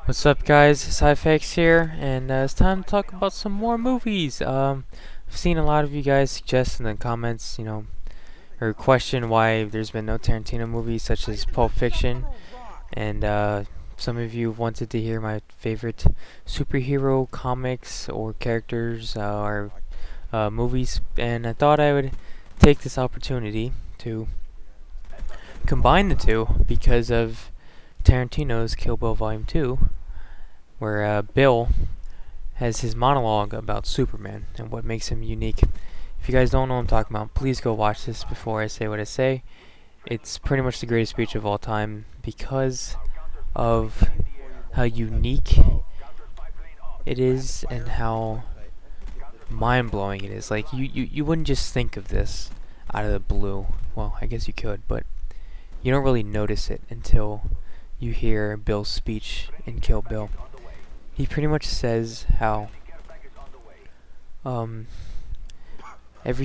What's up, guys? Sci-Fax here, and it's time to talk about some more movies. I've seen a lot of you guys suggest in the comments, or question why there's been no Tarantino movies such as Pulp Fiction, and some of you wanted to hear my favorite superhero comics or characters or movies, and I thought I would take this opportunity to combine the two because of Tarantino's Kill Bill Volume 2, where Bill has his monologue about Superman and what makes him unique. If you guys don't know what I'm talking about, please go watch this before I say what I say. It's pretty much the greatest speech of all time because of how unique it is and how mind-blowing it is. Like, you wouldn't just think of this out of the blue. Well, I guess you could, but you don't really notice it until you hear Bill's speech in Kill Bill. He pretty much says how every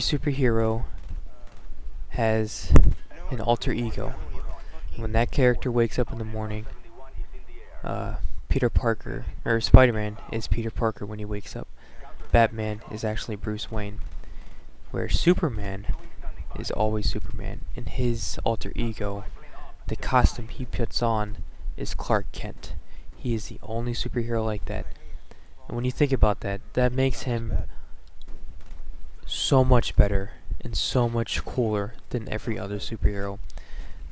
superhero has an alter ego. When that character wakes up in the morning, Peter Parker, or Spider-Man is Peter Parker when he wakes up. Batman is actually Bruce Wayne. Where Superman is always Superman. And his alter ego, the costume he puts on, is Clark Kent. He is the only superhero like that. And when you think about that, that makes him so much better and so much cooler than every other superhero.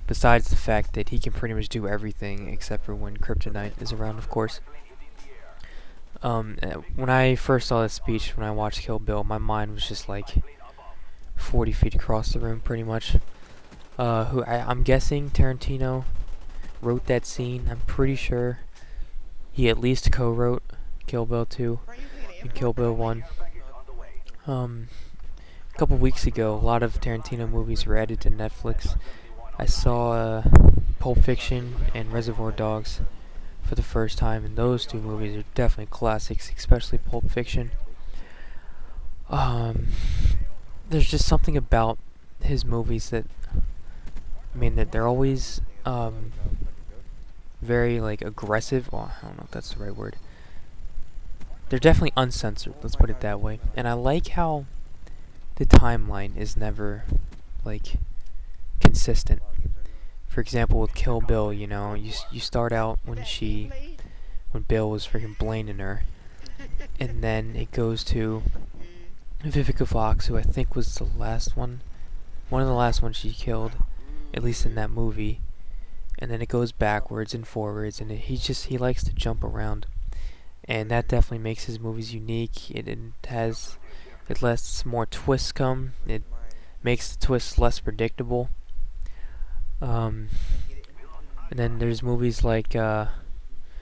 Besides the fact that he can pretty much do everything except for when Kryptonite is around, of course. When I first saw this speech, when I watched Kill Bill, my mind was just like 40 feet across the room, pretty much. I'm guessing Tarantino wrote that scene. I'm pretty sure he at least co-wrote Kill Bill 2 and Kill Bill 1. A couple weeks ago, a lot of Tarantino movies were added to Netflix. I saw Pulp Fiction and Reservoir Dogs for the first time, and those two movies are definitely classics, especially Pulp Fiction. There's just something about his movies that, that they're always very like aggressive. Well, I don't know if that's the right word. They're definitely uncensored, let's put it that way. And I like how the timeline is never like consistent. For example, with Kill Bill, you start out when Bill was freaking blaming her, and then it goes to Vivica Fox, who I think was the last one of the last ones she killed, at least in that movie. And then it goes backwards and forwards, and he likes to jump around, and that definitely makes his movies unique. It lets more twists come. It makes the twists less predictable. And then there's movies like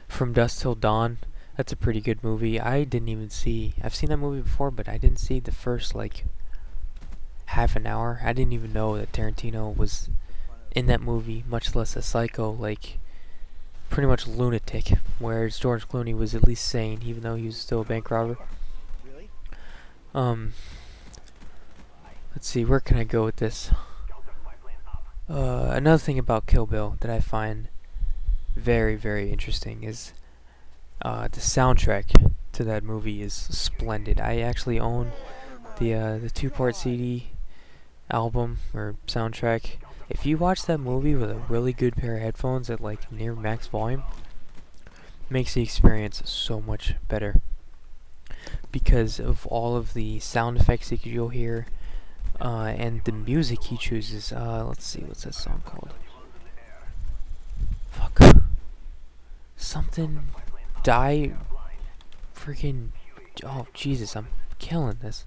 From Dusk Till Dawn. That's a pretty good movie. I've seen that movie before, but I didn't see the first like half an hour. I didn't even know that Tarantino was in that movie, much less a psycho, like pretty much lunatic, whereas George Clooney was at least sane, even though he was still a bank robber. Let's see, where can I go with this? Another thing about Kill Bill that I find very, very interesting is the soundtrack to that movie is splendid. I actually own the two-part CD album or soundtrack. If you watch that movie with a really good pair of headphones at like near max volume, it makes the experience so much better because of all of the sound effects that you'll hear and the music he chooses. Let's see, what's that song called? Fuck. Something die freaking oh Jesus, I'm killing this.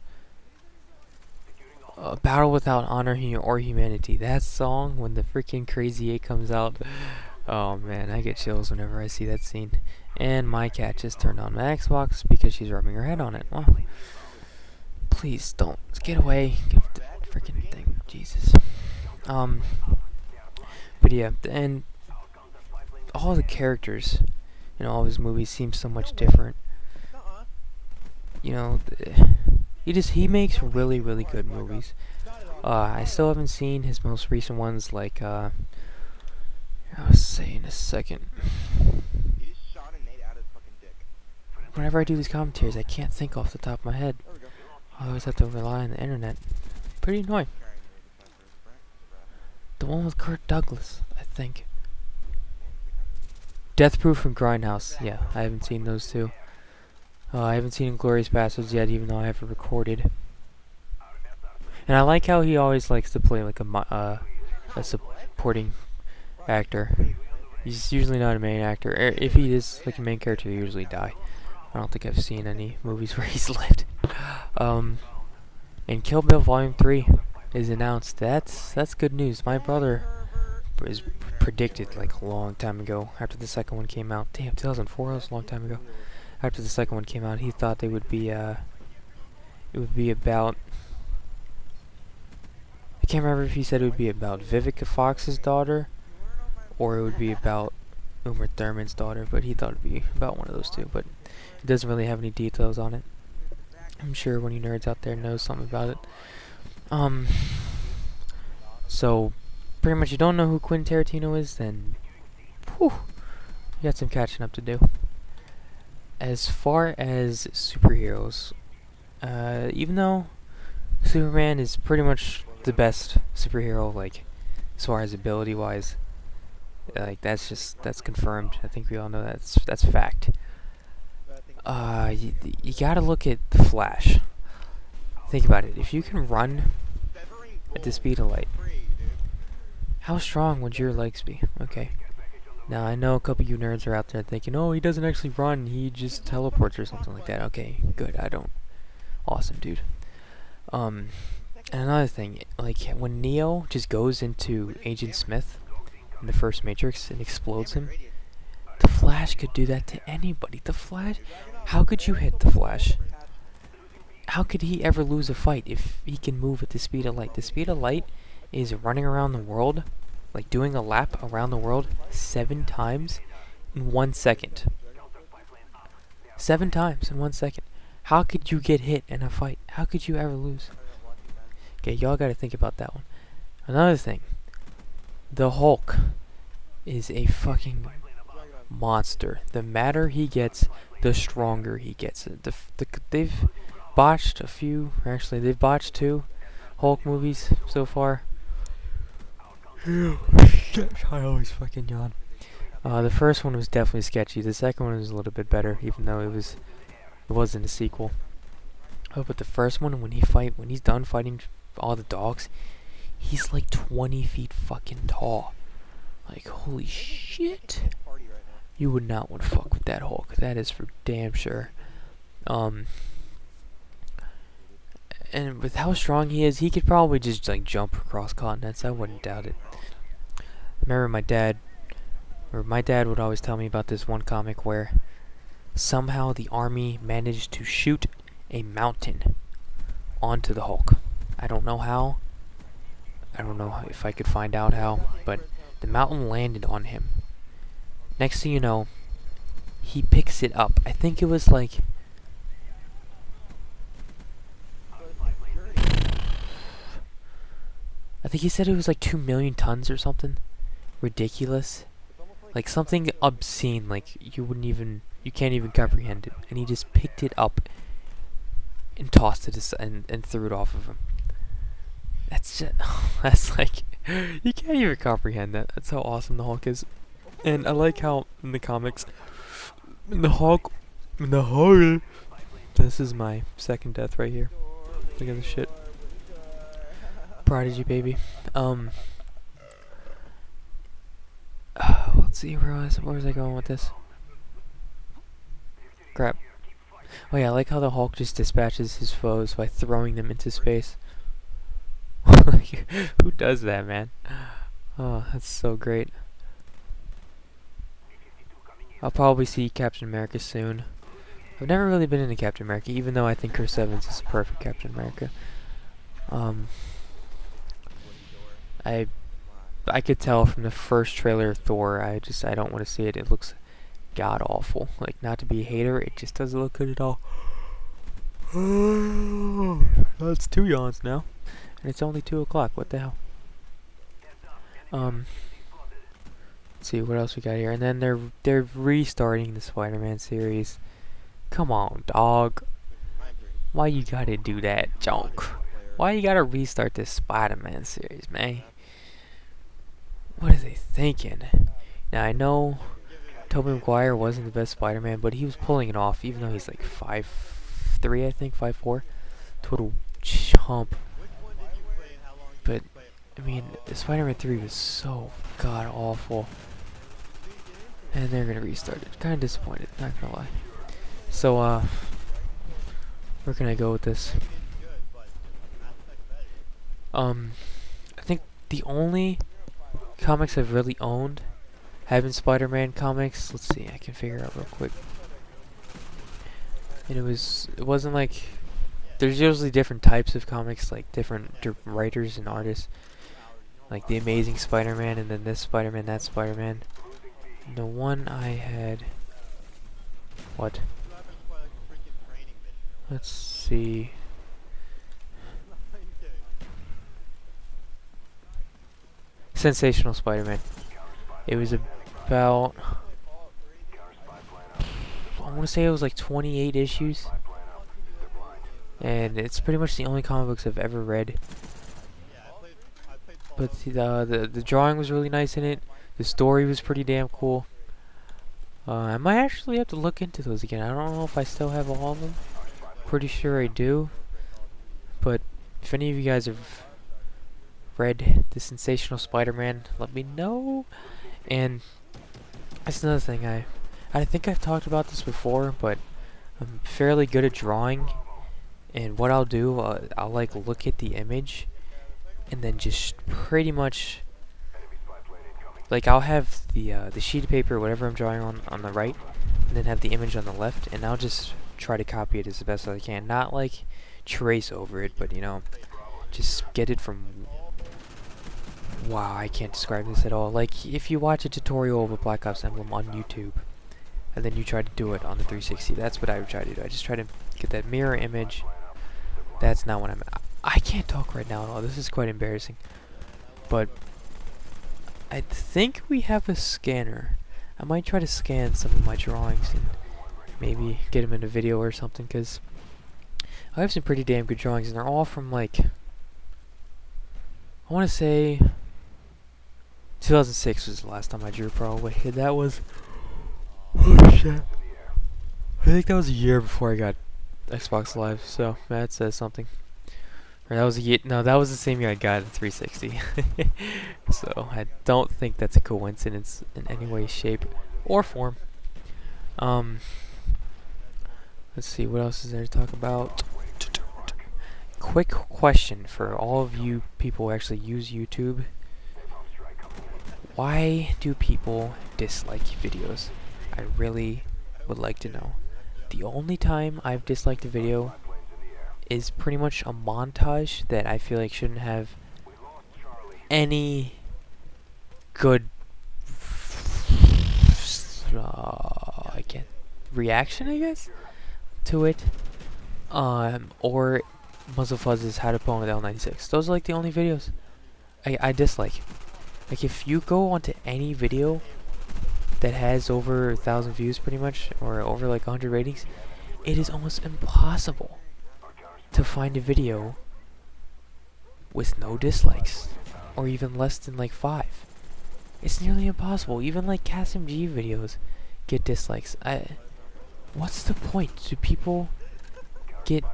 Battle Without Honor or Humanity. That song, when the freaking Crazy 8 comes out, oh man, I get chills whenever I see that scene. And my cat just turned on my Xbox because she's rubbing her head on it. Wow. Please don't. Get away. Get the freaking thing. Jesus. But yeah, and all the characters in all of his movies seem so much different. He makes really, really good movies. I still haven't seen his most recent ones, I'll say in a second. whenever I do these commentaries, I can't think off the top of my head. I always have to rely on the internet. Pretty annoying. The one with Kirk Douglas, I think. Death Proof and Grindhouse. Yeah, I haven't seen those two. I haven't seen Inglourious Basterds yet, even though I have it recorded. And I like how he always likes to play like a supporting actor. He's usually not a main actor. If he is like a main character, he usually die. I don't think I've seen any movies where he's lived. And Kill Bill Volume 3 is announced. That's good news. My brother was predicted like a long time ago after the second one came out. Damn, 2004, that was a long time ago. After the second one came out, he thought they would be it would be about, I can't remember if he said it would be about Vivica Fox's daughter or it would be about Uma Thurman's daughter, but he thought it would be about one of those two, but it doesn't really have any details on it. I'm sure one of you nerds out there knows something about it. So pretty much you don't know who Quentin Tarantino is, then whew, you got some catching up to do. As far as superheroes, even though Superman is pretty much the best superhero, like as far as ability wise, like that's confirmed. I think we all know that's fact. You gotta look at the Flash. Think about it. If you can run at the speed of light, how strong would your legs be? Okay. Now I know a couple of you nerds are out there thinking, oh, he doesn't actually run, he just teleports or something like that. Okay, good. I don't. Awesome, dude. And another thing, like when Neo just goes into Agent Smith in the first Matrix and explodes him, the Flash could do that to anybody. The Flash, how could you hit the Flash? How could he ever lose a fight if he can move at the speed of light? The speed of light is running around the world, like doing a lap around the world 7 times in 1 second. 7 times in 1 second. How could you get hit in a fight? How could you ever lose? Okay, y'all gotta think about that one. Another thing, the Hulk is a fucking monster. The madder he gets, the stronger he gets. They've botched a few, actually they've botched 2 Hulk movies so far. I always fucking yawn. The first one was definitely sketchy. The second one was a little bit better, even though it wasn't a sequel. Oh, but the first one, when he's done fighting all the dogs, he's like 20 feet fucking tall. Like, holy shit. You would not want to fuck with that Hulk. That is for damn sure. And with how strong he is, he could probably just like jump across continents. I wouldn't doubt it. Remember my dad would always tell me about this one comic where somehow the army managed to shoot a mountain onto the Hulk. I don't know how. I don't know if I could find out how, but the mountain landed on him. Next thing you know, he picks it up. I think it was like, I think he said it was like 2 million tons or something ridiculous, like something obscene, like you can't even comprehend it. And he just picked it up and tossed it and threw it off of him. That's just, that's like, you can't even comprehend that. That's how awesome the Hulk is. And I like how in the comics, the Hulk, this is my second death right here. Look at this shit. Prodigy, baby. Let's see, where was I going with this? Crap. Oh yeah, I like how the Hulk just dispatches his foes by throwing them into space. Who does that, man? Oh, that's so great. I'll probably see Captain America soon. I've never really been into Captain America, even though I think Chris Evans is perfect Captain America. I could tell from the first trailer of Thor, I don't want to see it. It looks god awful. Like, not to be a hater, it just doesn't look good at all. That's 2 yawns now. And it's only 2 o'clock. What the hell? Let's see what else we got here. And then they're restarting the Spider-Man series. Come on, dog. Why you gotta do that, junk? Why you gotta restart this Spider-Man series, man? What are they thinking? Now, I know Tobey Maguire wasn't the best Spider-Man, but he was pulling it off, even though he's like 5'3", I think, 5'4". Total chump. But, I mean, Spider-Man 3 was so god-awful. And they're gonna restart it. Kinda disappointed, not gonna lie. So, where can I go with this? I think the only comics I've really owned have been Spider-Man comics. Let's see, I can figure out real quick. And it wasn't like, there's usually different types of comics, like different writers and artists. Like the Amazing Spider-Man, and then this Spider-Man, that Spider-Man. And the one I had, what? Let's see. Sensational Spider-Man. It was about, I want to say it was like 28 issues. And it's pretty much the only comic books I've ever read. But the drawing was really nice in it. The story was pretty damn cool. I might actually have to look into those again. I don't know if I still have all of them. Pretty sure I do. But if any of you guys have read the Sensational Spider-Man, let me know. And that's another thing. I think I've talked about this before, but I'm fairly good at drawing. And what I'll do, I'll like look at the image, and then just pretty much, like, I'll have the sheet of paper, whatever I'm drawing on the right, and then have the image on the left, and I'll just try to copy it as the best as I can. Not like trace over it, but you know, just get it from. Wow, I can't describe this at all. Like, if you watch a tutorial of a Black Ops emblem on YouTube, and then you try to do it on the 360, that's what I would try to do. I just try to get that mirror image. That's not what I can't talk right now at all. This is quite embarrassing. But I think we have a scanner. I might try to scan some of my drawings and maybe get them in a video or something, because I have some pretty damn good drawings, and they're all from, like, I want to say 2006 was the last time I drew, probably. And that was, oh shit, I think that was a year before I got Xbox Live, so that says something. Or that was a year, no, that was the same year I got the 360. So I don't think that's a coincidence in any way, shape, or form. Let's see, what else is there to talk about? Quick question for all of you people who actually use YouTube. Why do people dislike videos? I really would like to know. The only time I've disliked a video is pretty much a montage that I feel like shouldn't have any good reaction, I guess, to it. Or Muzzle Fuzz's How to Pwn with L96. Those are like the only videos I dislike. Like, if you go onto any video that has over 1,000 views pretty much, or over like 100 ratings, it is almost impossible to find a video with no dislikes, or even less than like 5. It's nearly impossible. Even like CastMG videos get dislikes. What's the point? Do people get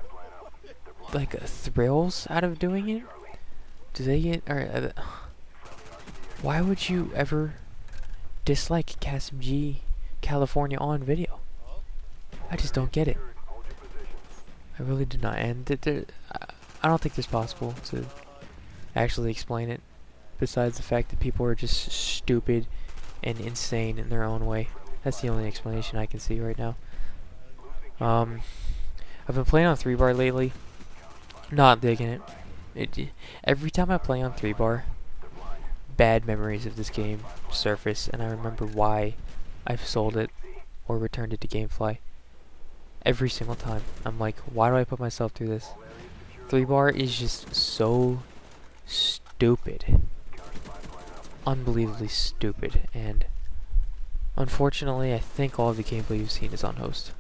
like thrills out of doing it? Do they get, or why would you ever dislike CastMG California on video? I just don't get it. I really do not. And I don't think it's possible to actually explain it, besides the fact that people are just stupid and insane in their own way. That's the only explanation I can see right now. I've been playing on 3-bar lately. Not digging it. Every time I play on 3-bar, bad memories of this game surface, and I remember why I've sold it or returned it to GameFly. Every single time. I'm like, why do I put myself through this? 3-bar is just so stupid. Unbelievably stupid. And unfortunately, I think all of the gameplay you've seen is on host.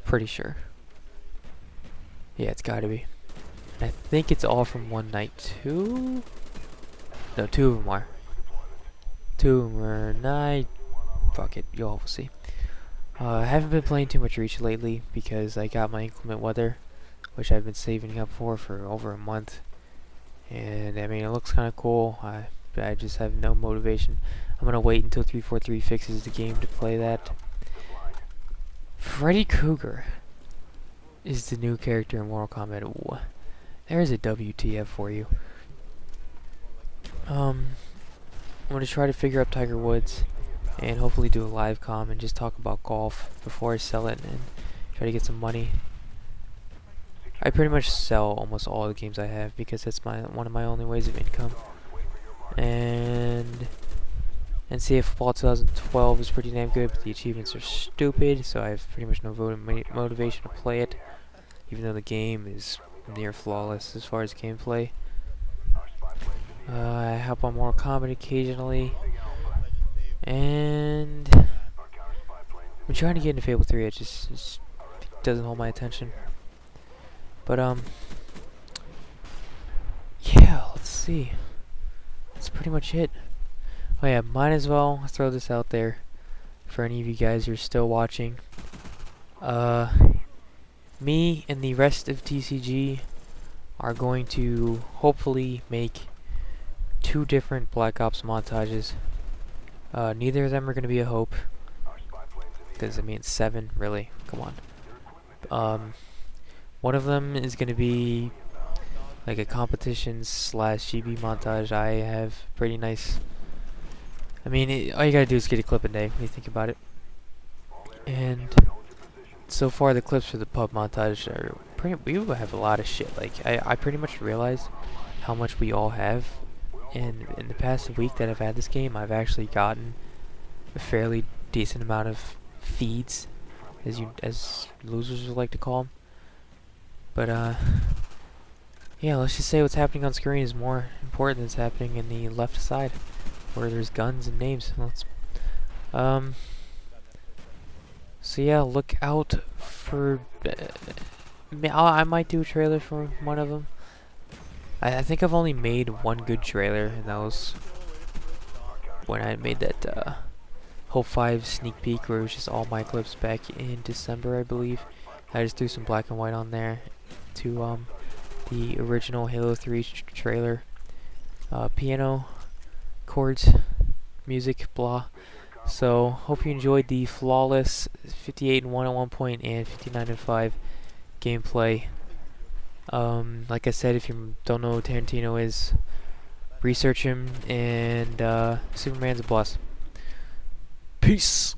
Pretty sure. Yeah, it's gotta be. And I think it's all from one night too. No, two of them are. Two of them are night. Fuck it, y'all will see. I haven't been playing too much Reach lately because I got my inclement weather, which I've been saving up for over a month. And I mean, it looks kind of cool. I just have no motivation. I'm gonna wait until 343 fixes the game to play that. Freddy Krueger is the new character in Mortal Kombat. Ooh, there's a WTF for you. I'm gonna try to figure out Tiger Woods and hopefully do a live comm and just talk about golf before I sell it and try to get some money. I pretty much sell almost all the games I have because that's one of my only ways of income. And NCAA Football 2012 is pretty damn good, but the achievements are stupid, so I have pretty much no motivation to play it, even though the game is near flawless as far as gameplay. I hop on Mortal Kombat occasionally, and I'm trying to get into Fable 3. It just doesn't hold my attention. But yeah, let's see. That's pretty much it. Oh yeah, might as well throw this out there for any of you guys who are still watching. Me and the rest of TCG are going to hopefully make 2 different Black Ops montages. Neither of them are going to be a hope. Because, I mean, 7, really? Come on. One of them is going to be like a competition / GB montage. I have pretty nice... I mean, all you gotta do is get a clip a day when you think about it. And so far the clips for the pub montage are we have a lot of shit. Like, I pretty much realized how much we all have. And in the past week that I've had this game, I've actually gotten a fairly decent amount of feeds, as losers would like to call them. But yeah, let's just say what's happening on screen is more important than what's happening in the left side, where there's guns and names. So yeah, look out for... I might do a trailer for one of them. I think I've only made one good trailer, and that was when I made that Hope 5 sneak peek, where it was just all my clips back in December, I believe. I just threw some black and white on there to the original Halo 3 trailer. Piano, chords, music, blah. So, hope you enjoyed the flawless 58-1 at one point and 59-5 gameplay. Like I said, if you don't know who Tarantino is, research him, and Superman's a boss. Peace!